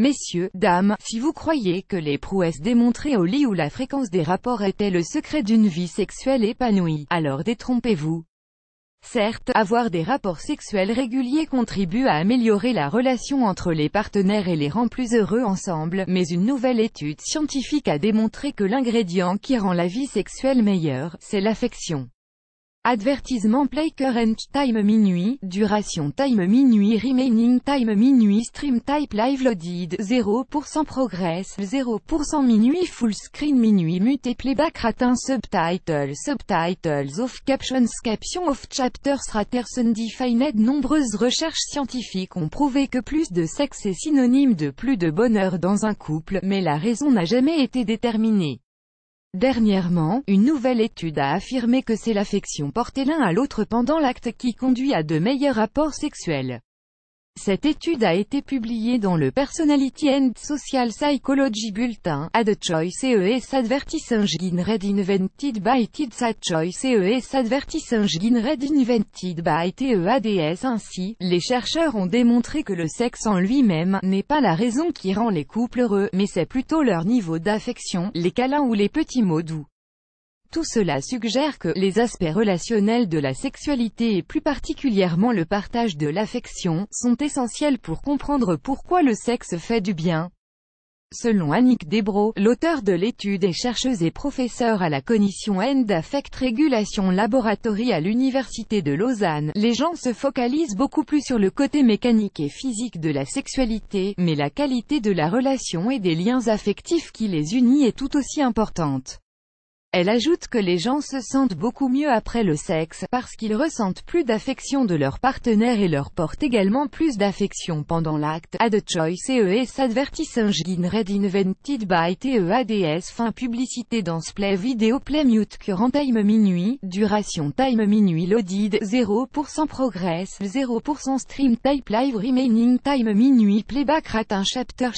Messieurs, dames, si vous croyez que les prouesses démontrées au lit ou la fréquence des rapports étaient le secret d'une vie sexuelle épanouie, alors détrompez-vous. Certes, avoir des rapports sexuels réguliers contribue à améliorer la relation entre les partenaires et les rend plus heureux ensemble, mais une nouvelle étude scientifique a démontré que l'ingrédient qui rend la vie sexuelle meilleure, c'est l'affection. Advertisement play current time minuit, duration time minuit remaining time minuit stream type live loaded 0% progress 0% minuit full screen minuit mute playback ratin subtitles off captions off chapters raters undefined. Nombreuses recherches scientifiques ont prouvé que plus de sexe est synonyme de plus de bonheur dans un couple, mais la raison n'a jamais été déterminée. Dernièrement, une nouvelle étude a affirmé que c'est l'affection portée l'un à l'autre pendant l'acte qui conduit à de meilleurs rapports sexuels. Cette étude a été publiée dans le Personality and Social Psychology Bulletin, Ad Choice ES Advertising Read Invented by TED Choice ES Advertising Read Invented by TEADS. Ainsi, les chercheurs ont démontré que le sexe en lui-même n'est pas la raison qui rend les couples heureux, mais c'est plutôt leur niveau d'affection, les câlins ou les petits mots doux. Tout cela suggère que les aspects relationnels de la sexualité et plus particulièrement le partage de l'affection, sont essentiels pour comprendre pourquoi le sexe fait du bien. Selon Annick Desbro, l'auteur de l'étude et chercheuse et professeure à la Cognition and Affect Regulation Laboratory à l'Université de Lausanne, les gens se focalisent beaucoup plus sur le côté mécanique et physique de la sexualité, mais la qualité de la relation et des liens affectifs qui les unit est tout aussi importante. Elle ajoute que les gens se sentent beaucoup mieux après le sexe, parce qu'ils ressentent plus d'affection de leur partenaire et leur portent également plus d'affection pendant l'acte. Ad Choice ES Advertising Read Invented by TEADS. Fin publicité dans play vidéo play mute current time minuit, duration time minuit loaded 0% progress 0% stream type live remaining time minuit playback ratin chapter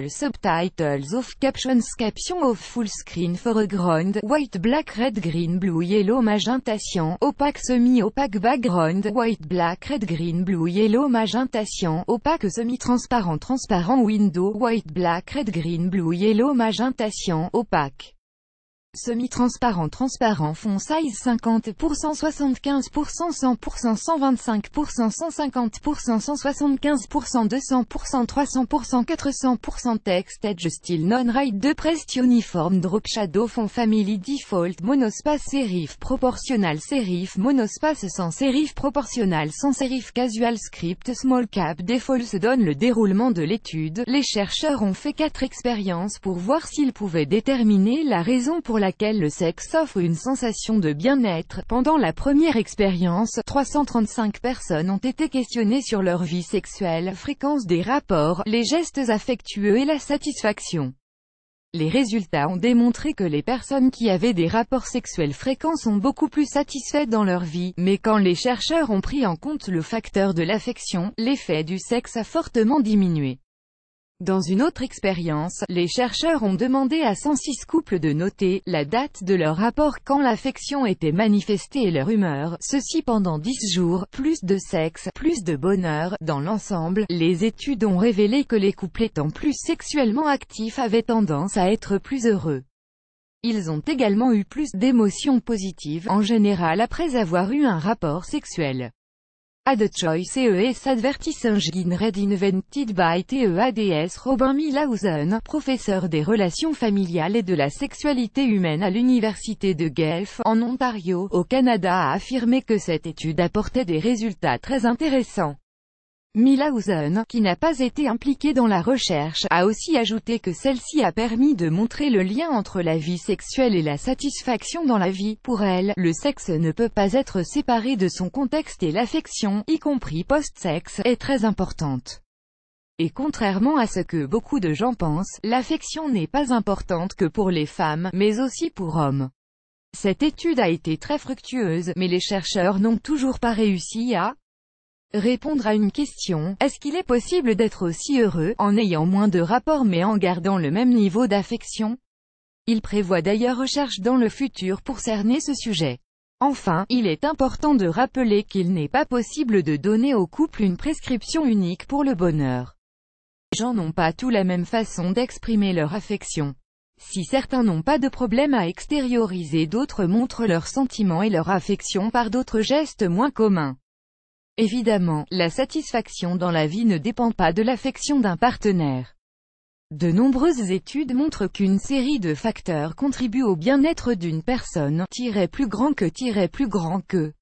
subtitles off captions off full screen foreground, white black red green blue yellow magenta cyan, opaque semi-opaque background, white black red green blue yellow magenta cyan, opaque semi-transparent transparent window, white black red green blue yellow magenta cyan, opaque. Semi-transparent transparent fond size 50%, 75%, 100%, 125%, 150%, 175%, 200%, 300%, 400%. Text edge style non-right de pressed uniform drop shadow fond family default monospace serif proportional serif monospace sans serif proportional sans serif casual script small cap default. Se donne le déroulement de l'étude. Les chercheurs ont fait 4 expériences pour voir s'ils pouvaient déterminer la raison pour laquelle le sexe offre une sensation de bien-être. Pendant la première expérience, 335 personnes ont été questionnées sur leur vie sexuelle, fréquence des rapports, les gestes affectueux et la satisfaction. Les résultats ont démontré que les personnes qui avaient des rapports sexuels fréquents sont beaucoup plus satisfaites dans leur vie, mais quand les chercheurs ont pris en compte le facteur de l'affection, l'effet du sexe a fortement diminué. Dans une autre expérience, les chercheurs ont demandé à 106 couples de noter la date de leur rapport quand l'affection était manifestée et leur humeur, ceci pendant 10 jours, plus de sexe, plus de bonheur. Dans l'ensemble, les études ont révélé que les couples étant plus sexuellement actifs avaient tendance à être plus heureux. Ils ont également eu plus d'émotions positives, en général après avoir eu un rapport sexuel. Ad Choice ES Advertising Read Invented by TEADS. Robin Milhausen, professeur des relations familiales et de la sexualité humaine à l'Université de Guelph, en Ontario, au Canada, a affirmé que cette étude apportait des résultats très intéressants. Milhausen, qui n'a pas été impliqué dans la recherche, a aussi ajouté que celle-ci a permis de montrer le lien entre la vie sexuelle et la satisfaction dans la vie. Pour elle, le sexe ne peut pas être séparé de son contexte et l'affection, y compris post-sexe, est très importante. Et contrairement à ce que beaucoup de gens pensent, l'affection n'est pas importante que pour les femmes, mais aussi pour hommes. Cette étude a été très fructueuse, mais les chercheurs n'ont toujours pas réussi à répondre à une question: est-ce qu'il est possible d'être aussi heureux, en ayant moins de rapports mais en gardant le même niveau d'affection? Il prévoit d'ailleurs recherche dans le futur pour cerner ce sujet. Enfin, il est important de rappeler qu'il n'est pas possible de donner au couple une prescription unique pour le bonheur. Les gens n'ont pas tous la même façon d'exprimer leur affection. Si certains n'ont pas de problème à extérioriser, d'autres montrent leurs sentiments et leur affection par d'autres gestes moins communs. Évidemment, la satisfaction dans la vie ne dépend pas de l'affection d'un partenaire. De nombreuses études montrent qu'une série de facteurs contribuent au bien-être d'une personne, plus grand que.